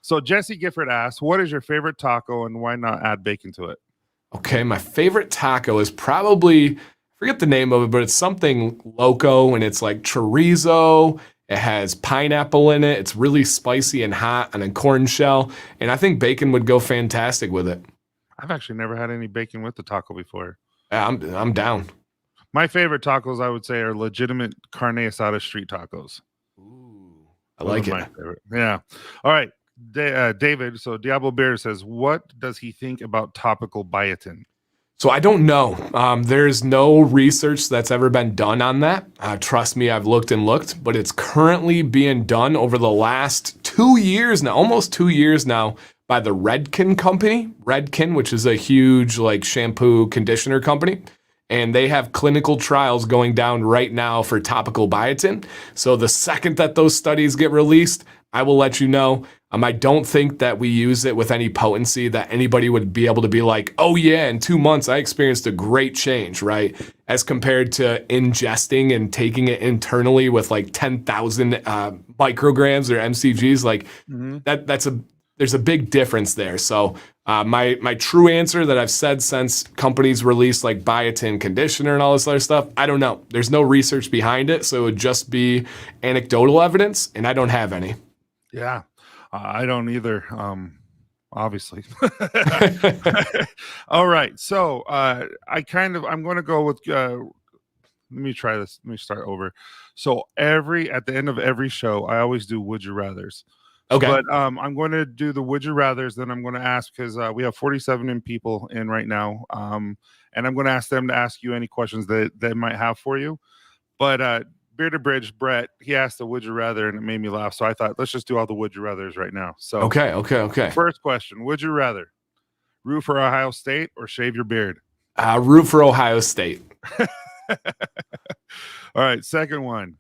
So Jesse Gifford asks, what is your favorite taco and why not add bacon to it? Okay, my favorite taco is probably, I forget the name of it, but it's something loco and it's like chorizo. It has pineapple in it. It's really spicy and hot on a corn shell. And I think bacon would go fantastic with it. I've actually never had any bacon with the taco before. Yeah, I'm down. My favorite tacos, I would say, are legitimate carne asada street tacos. Ooh, I like it. Yeah. All right. David, so Diablo Bear says, what does he think about topical biotin? So I don't know. There's no research that's ever been done on that. Trust me, I've looked, but it's currently being done over the last 2 years now, almost 2 years now, by the Redken company. Redken, which is a huge like shampoo conditioner company. And they have clinical trials going down right now for topical biotin. So the second that those studies get released, I will let you know. I don't think that we use it with any potency that anybody would be able to be like, oh yeah, in 2 months I experienced a great change, right? As compared to ingesting and taking it internally with like 10,000 micrograms or MCGs, like there's a big difference there. So my true answer that I've said since companies released like biotin conditioner and all this other stuff, I don't know. There's no research behind it, so it would just be anecdotal evidence, and I don't have any. Yeah. I don't either, obviously. All right. So I'm going to go with, let me try this. Let me start over. So at the end of every show, I always do Would You Rathers. Okay. But I'm going to do the Would You Rathers. Then I'm going to ask, because we have 47 people in right now. And I'm going to ask them to ask you any questions that they might have for you. But Bearded Bridge, Brett, he asked the Would You Rather, and it made me laugh. So I thought, let's just do all the Would You Rathers right now. So okay. First question: Would you rather root for Ohio State or shave your beard? Root for Ohio State. All right. Second one: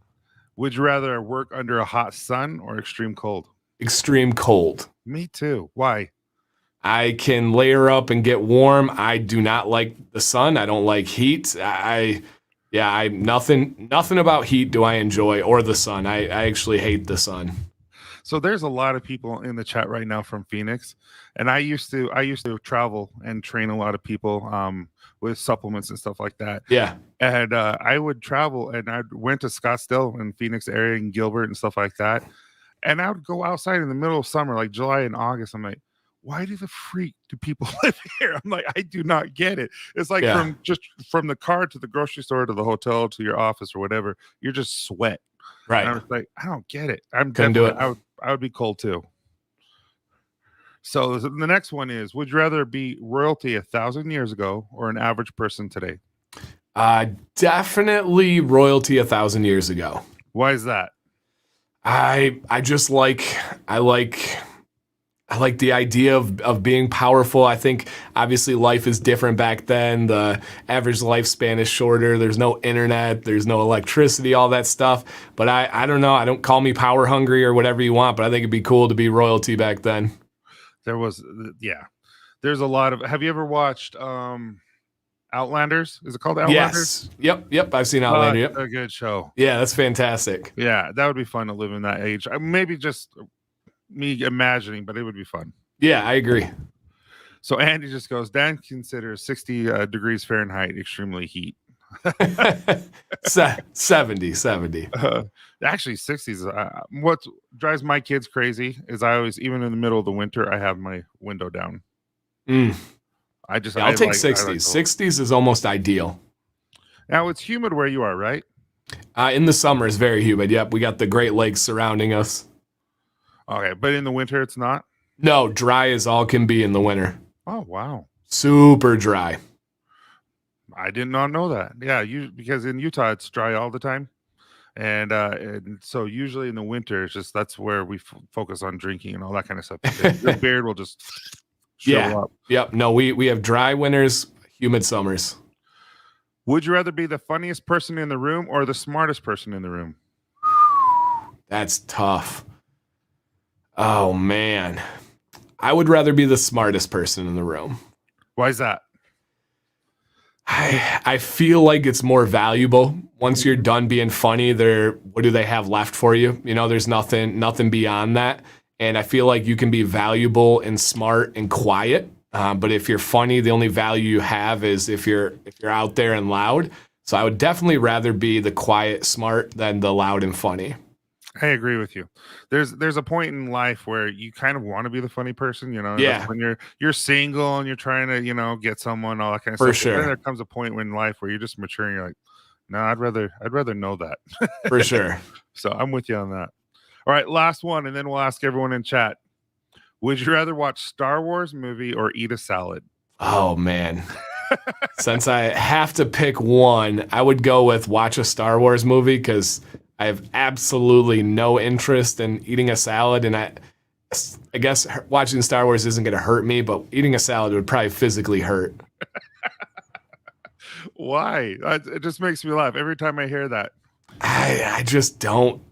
Would you rather work under a hot sun or extreme cold? Extreme cold. Me too. Why? I can layer up and get warm. I do not like the sun. I don't like heat. Nothing about heat do I enjoy, or the sun. I actually hate the sun. So there's a lot of people in the chat right now from Phoenix, and I used to travel and train a lot of people with supplements and stuff like that. Yeah. And I would travel, and I went to Scottsdale and Phoenix area and Gilbert and stuff like that. And I would go outside in the middle of summer, like July and August. I'm like, why do the freak do people live here? I'm like, I do not get it. It's like Yeah. from the car to the grocery store to the hotel to your office or whatever, you're just sweat. And I Right. was like, I don't get it. I'm Couldn't do definitely it. I would be cold too. So the next one is: would you rather be royalty 1,000 years ago or an average person today? Definitely royalty 1,000 years ago. Why is that? I just like I like the idea of being powerful. I think obviously life is different back then. The average lifespan is shorter. There's no internet, there's no electricity, all that stuff. But I don't know. I don't call me power hungry or whatever you want, but I think it'd be cool to be royalty back then. There was, yeah. There's a lot of. Have you ever watched Outlanders? Is it called Outlanders? Yes. Yep. I've seen Outlander. Yep. A good show. Yeah, that's fantastic. Yeah, that would be fun to live in that age. Maybe just me imagining, but it would be fun. Yeah, I agree. So Andy just goes, Dan considers 60 degrees Fahrenheit extremely heat. 70. Actually, 60s. What drives my kids crazy is I always, even in the middle of the winter, I have my window down. Mm. I'll take 60s. 60s is almost ideal. Now it's humid where you are, right? In the summer, it's very humid. Yep, we got the Great Lakes surrounding us. Okay, but in the winter, it's not? No, dry as all can be in the winter. Oh, wow. Super dry. I did not know that. Yeah, because in Utah, it's dry all the time. And so usually in the winter, it's just that's where we focus on drinking and all that kind of stuff. Your beard will just show up. Yep. No, we have dry winters, humid summers. Would you rather be the funniest person in the room or the smartest person in the room? That's tough. Oh, man. I would rather be the smartest person in the room. Why is that? I feel like it's more valuable. Once you're done being funny, what do they have left for you? You know, there's nothing beyond that. And I feel like you can be valuable and smart and quiet. But if you're funny, the only value you have is if you're out there and loud. So I would definitely rather be the quiet, smart than the loud and funny. I agree with you. There's a point in life where you kind of want to be the funny person, you know. Yeah. When you're single and you're trying to, you know, get someone, all that kind of For stuff. sure. And then there comes a point in life where you're just mature and you're like, no, I'd rather know that. For sure. So I'm with you on that. All right, last one, and then we'll ask everyone in chat. Would you rather watch Star Wars movie or eat a salad? Oh, man. Since I have to pick one, I would go with watch a Star Wars movie because I have absolutely no interest in eating a salad. And I guess watching Star Wars isn't going to hurt me, but eating a salad would probably physically hurt. Why? It just makes me laugh every time I hear that. I just don't.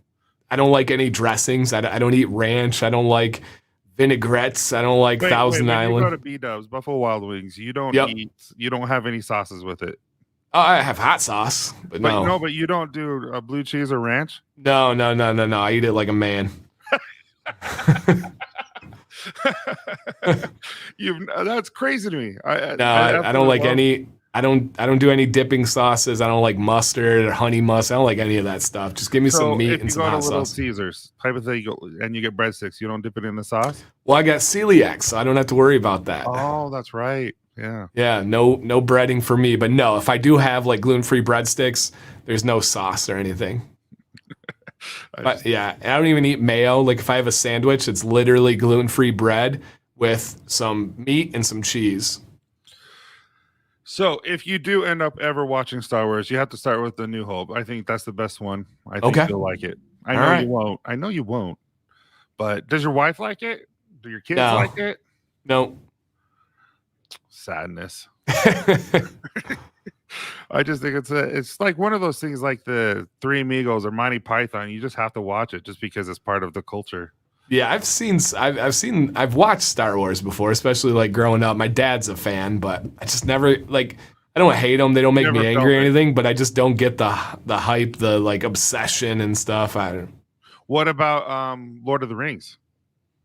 I don't like any dressings. I don't eat ranch. I don't like vinaigrettes. I don't like Thousand Island. When you go to B-Dubs, Buffalo Wild Wings, you don't you don't have any sauces with it. Oh, I have hot sauce, but no. No, but you don't do blue cheese or ranch? No. I eat it like a man. That's crazy to me. I don't like any. I don't do any dipping sauces. I don't like mustard or honey mustard. I don't like any of that stuff. Just give me some meat and some hot sauce. If you go to Little sauce. Caesars, hypothetically, and you get breadsticks, you don't dip it in the sauce? Well, I got celiac, so I don't have to worry about that. Oh, that's right. Yeah. Yeah, no breading for me. But no, if I do have like gluten-free breadsticks, there's no sauce or anything. But yeah, I don't even eat mayo. Like if I have a sandwich, it's literally gluten-free bread with some meat and some cheese. So if you do end up ever watching Star Wars, you have to start with the New Hope. I think that's the best one. I think you'll like it. I know you won't. But does your wife like it? Do your kids like it? No. Sadness. I just think it's like one of those things like the Three Amigos or Monty Python. You just have to watch it just because it's part of the culture. Yeah, I've watched Star Wars before, especially like growing up. My dad's a fan, but I just never I don't hate them. They don't make me angry or anything, but I just don't get the hype, the like obsession and stuff. What about Lord of the Rings?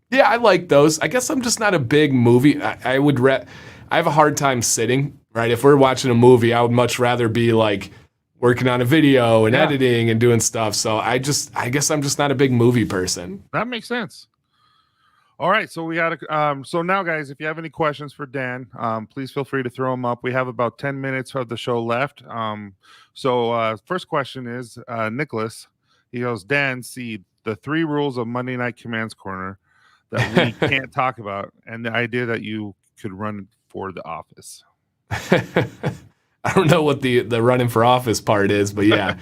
Yeah, I like those. I guess I'm just not a big movie. I have a hard time sitting, right? If we're watching a movie, I would much rather be like working on a video and editing and doing stuff. So I guess I'm just not a big movie person. That makes sense. All right, so we got to. So now, guys, if you have any questions for Dan, please feel free to throw them up. We have about 10 minutes of the show left. First question is Nicholas. He goes, Dan, see the 3 rules of Monday Night Commands Corner that we can't talk about, and the idea that you could run for the office. I don't know what the running for office part is, but yeah,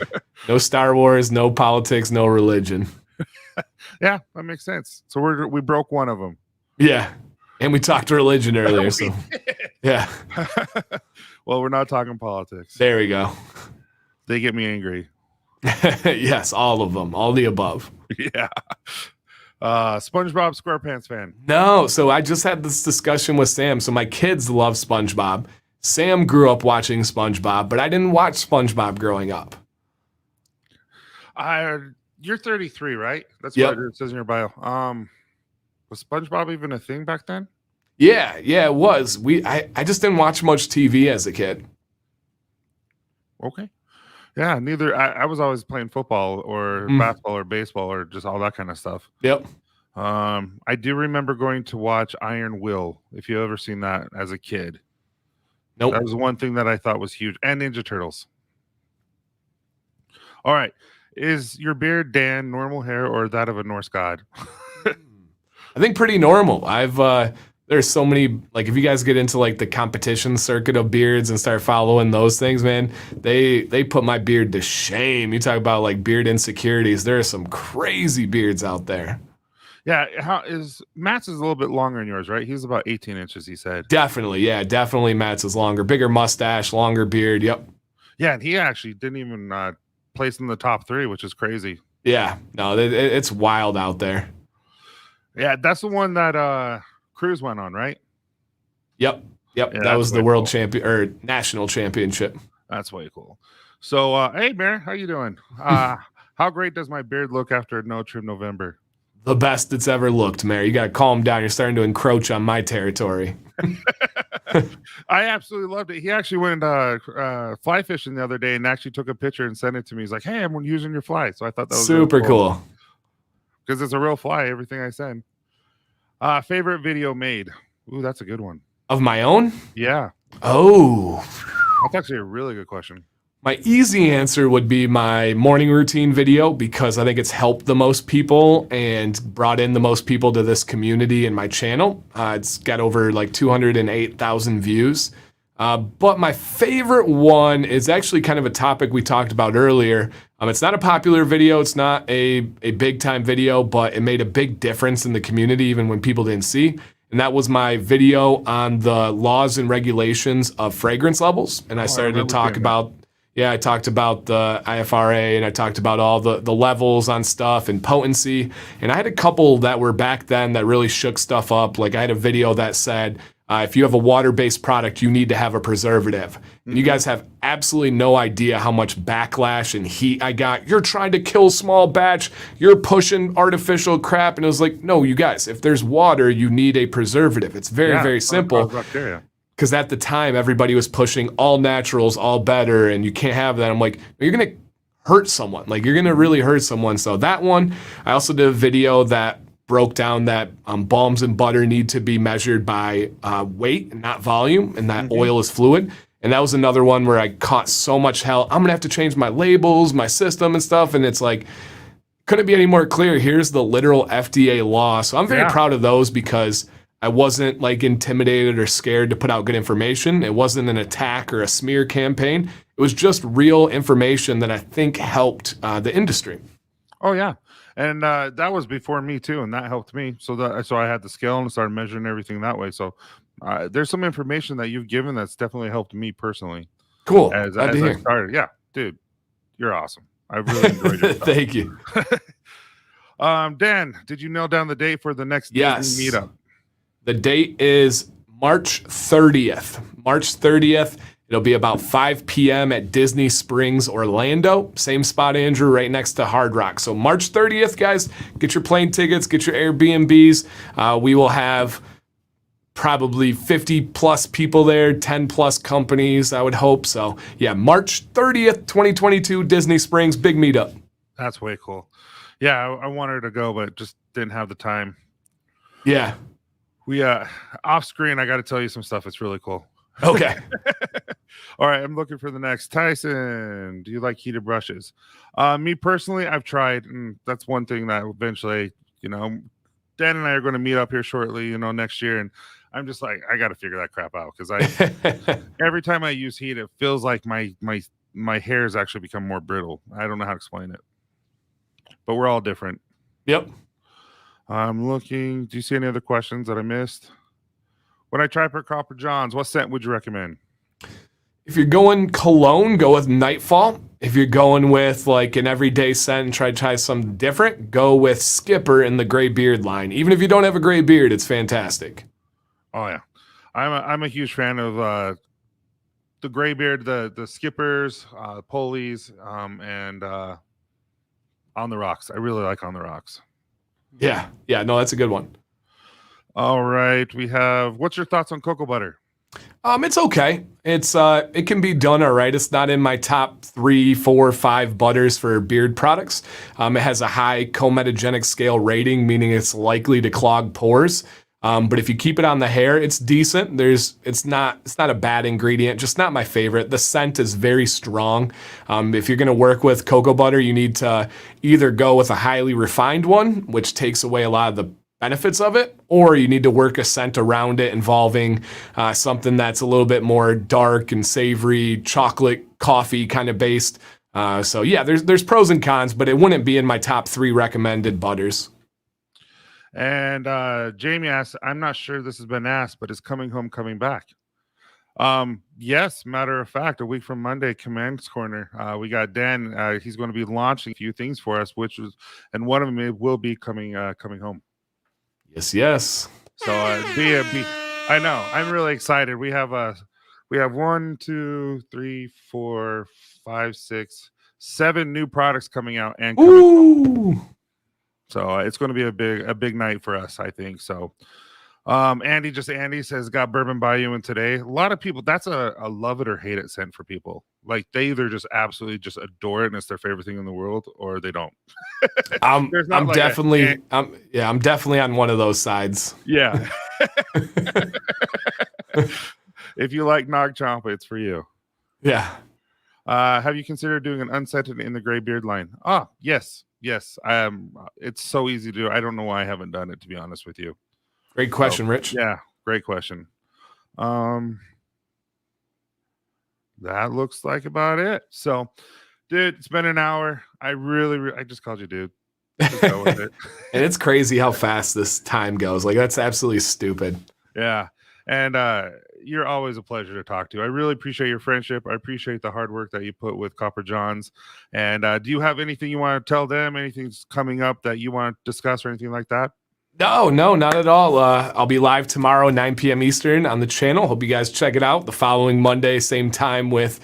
no Star Wars, no politics, no religion. Yeah, that makes sense. So we broke one of them. Yeah, and we talked religion earlier, so yeah. Well, we're not talking politics. There we go. They get me angry. Yes, all of them, all the above. Yeah. SpongeBob SquarePants fan. No, so I just had this discussion with Sam. So my kids love SpongeBob. Sam grew up watching SpongeBob, but I didn't watch SpongeBob growing up. You're 33, right? That's Yep. what it says in your bio. Was SpongeBob even a thing back then? Yeah, it was. I just didn't watch much TV as a kid. Okay. Yeah, neither. I was always playing football or basketball or baseball or just all that kind of stuff. Yep. I do remember going to watch Iron Will, if you ever seen that as a kid. Nope. That was one thing that I thought was huge. And Ninja Turtles. All right. Is your beard, Dan, normal hair or that of a Norse god? I think pretty normal. There's so many, like, if you guys get into like the competition circuit of beards and start following those things, man, they put my beard to shame. You talk about like beard insecurities. There are some crazy beards out there. Yeah, Matt's is a little bit longer than yours, right? He's about 18 inches, he said. Definitely, yeah, definitely Matt's is longer. Bigger mustache, longer beard, yep. Yeah, and he actually didn't even place in the top 3, which is crazy. Yeah, no, it's wild out there. Yeah, that's the one that Cruz went on, right? Yep, yeah, that was the world champion or national championship. That's way cool. So, hey, Bear, how you doing? How great does my beard look after No Trim November? The best it's ever looked, Mayor. You got to calm down. You're starting to encroach on my territory. I absolutely loved it. He actually went fly fishing the other day and actually took a picture and sent it to me. He's like, hey, I'm using your fly. So I thought that was super really cool. Because it's a real fly, everything I send. Favorite video made? Ooh, that's a good one. Of my own? Yeah. Oh. That's actually a really good question. My easy answer would be my morning routine video because I think it's helped the most people and brought in the most people to this community and my channel. It's got over like 208,000 views. But my favorite one is actually kind of a topic we talked about earlier. It's not a popular video. It's not a big time video, but it made a big difference in the community even when people didn't see. And that was my video on the laws and regulations of fragrance levels. And I started to talk about... Yeah, I talked about the IFRA and I talked about all the levels on stuff and potency. And I had a couple that were back then that really shook stuff up. Like I had a video that said, if you have a water-based product, you need to have a preservative. And you guys have absolutely no idea how much backlash and heat I got. You're trying to kill small batch. You're pushing artificial crap. And it was like, no, you guys, if there's water, you need a preservative. It's very, very simple. Because at the time, everybody was pushing all naturals, all better, and you can't have that. I'm like, you're going to hurt someone. Like, you're going to really hurt someone. So that one, I also did a video that broke down that balms and butter need to be measured by weight and not volume, and that oil is fluid. And that was another one where I caught so much hell. I'm going to have to change my labels, my system and stuff. And it's like, couldn't be any more clear. Here's the literal FDA law. So I'm very proud of those because I wasn't like intimidated or scared to put out good information. It wasn't an attack or a smear campaign. It was just real information that I think helped the industry. Oh yeah, and that was before me too, and that helped me. So I had the scale and started measuring everything that way. So there's some information that you've given that's definitely helped me personally. Cool. As I started, yeah, dude, you're awesome. I really enjoyed it. Thank you. Dan, did you nail down the date for the next Disney meetup? The date is March 30th. March 30th. It'll be about 5 p.m. at Disney Springs, Orlando. Same spot, Andrew, right next to Hard Rock. So March 30th, guys, get your plane tickets, get your Airbnbs. We will have probably 50 plus people there, 10 plus companies, I would hope. So yeah, March 30th, 2022, Disney Springs, big meetup. That's way cool. Yeah, I wanted to go, but just didn't have the time. Yeah. We off screen, I got to tell you some stuff. It's really cool. Okay. All right, I'm looking for the next. Tyson, do you like heated brushes? Me personally, I've tried, and that's one thing that eventually, Dan and I are going to meet up here shortly, next year, and I'm just like, I got to figure that crap out because every time I use heat, it feels like my hairs actually become more brittle. I don't know how to explain it, but we're all different. Yep. I'm looking. Do you see any other questions that I missed? When I try for Copper Johns, what scent would you recommend? If you're going cologne, go with Nightfall. If you're going with like an everyday scent and try something different, go with Skipper in the gray beard line. Even if you don't have a gray beard, it's fantastic. Oh yeah, I'm a huge fan of the gray beard, the Skippers, Polies, and On the Rocks. I really like On the Rocks. Yeah, no, that's a good one. All right, we have. What's your thoughts on cocoa butter? It's okay. It can be done all right. It's not in my top 3, 4, 5 butters for beard products. It has a high comedogenic scale rating, meaning it's likely to clog pores. But if you keep it on the hair, it's decent. It's not a bad ingredient, just not my favorite. The scent is very strong. If you're going to work with cocoa butter, you need to either go with a highly refined one, which takes away a lot of the benefits of it, or you need to work a scent around it involving something that's a little bit more dark and savory, chocolate, coffee kind of based. So yeah, there's pros and cons, but it wouldn't be in my top 3 recommended butters. And Jamie asks, I'm not sure this has been asked, but is Coming Home coming back? Yes, matter of fact, a week from Monday, Command's Corner. We got Dan. He's going to be launching a few things for us, and one of them will be coming home. Yes. So I know. I'm really excited. We have 1, 2, 3, 4, 5, 6, 7 new products coming out and coming home. So it's going to be a big night for us, I think. So Andy says got Bourbon Bayou in today. A lot of people, that's a love it or hate it scent for people. Like they either just absolutely just adore it and it's their favorite thing in the world, or they don't. I'm definitely on one of those sides. Yeah. If you like Nog Champa, it's for you. Yeah. Have you considered doing an unscented in the gray beard line? Yes. It's so easy to do. I don't know why I haven't done it, to be honest with you. Great question, Rich. Yeah, great question. That looks like about it. So, dude, it's been an hour. I just called you, dude. Just go with it. And it's crazy how fast this time goes. Like that's absolutely stupid. Yeah. And you're always a pleasure to talk to. I really appreciate your friendship. I appreciate the hard work that you put with Copper Johns. And do you have anything you want to tell them? Anything's coming up that you want to discuss or anything like that? No, not at all. I'll be live tomorrow, 9 p.m. Eastern on the channel. Hope you guys check it out. The following Monday, same time with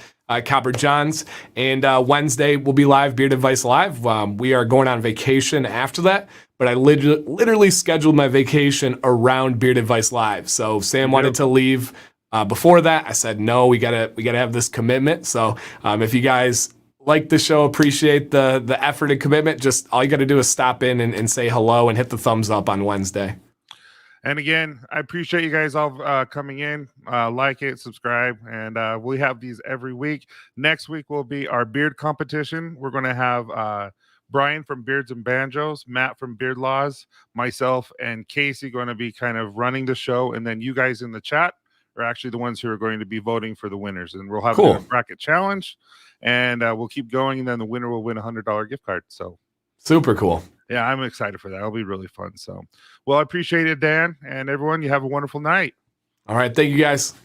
Copper Johns. And Wednesday, we'll be live, Beard Advice Live. We are going on vacation after that, but I literally scheduled my vacation around Beard Advice Live. So Sam wanted to leave before that. I said, no, we gotta have this commitment. So if you guys like the show, appreciate the effort and commitment, just all you got to do is stop in and say hello and hit the thumbs up on Wednesday. And again, I appreciate you guys all coming in. Like it, subscribe, and we have these every week. Next week will be our beard competition. We're going to have Brian from Beards and Banjos, Matt from Beard Laws, myself, and Casey going to be kind of running the show, and then you guys in the chat are actually the ones who are going to be voting for the winners. And we'll have a bracket challenge. And we'll keep going, and then the winner will win a $100 gift card. So super cool. Yeah, I'm excited for that. It'll be really fun. So, well, I appreciate it, Dan, and everyone. You have a wonderful night. All right. Thank you, guys.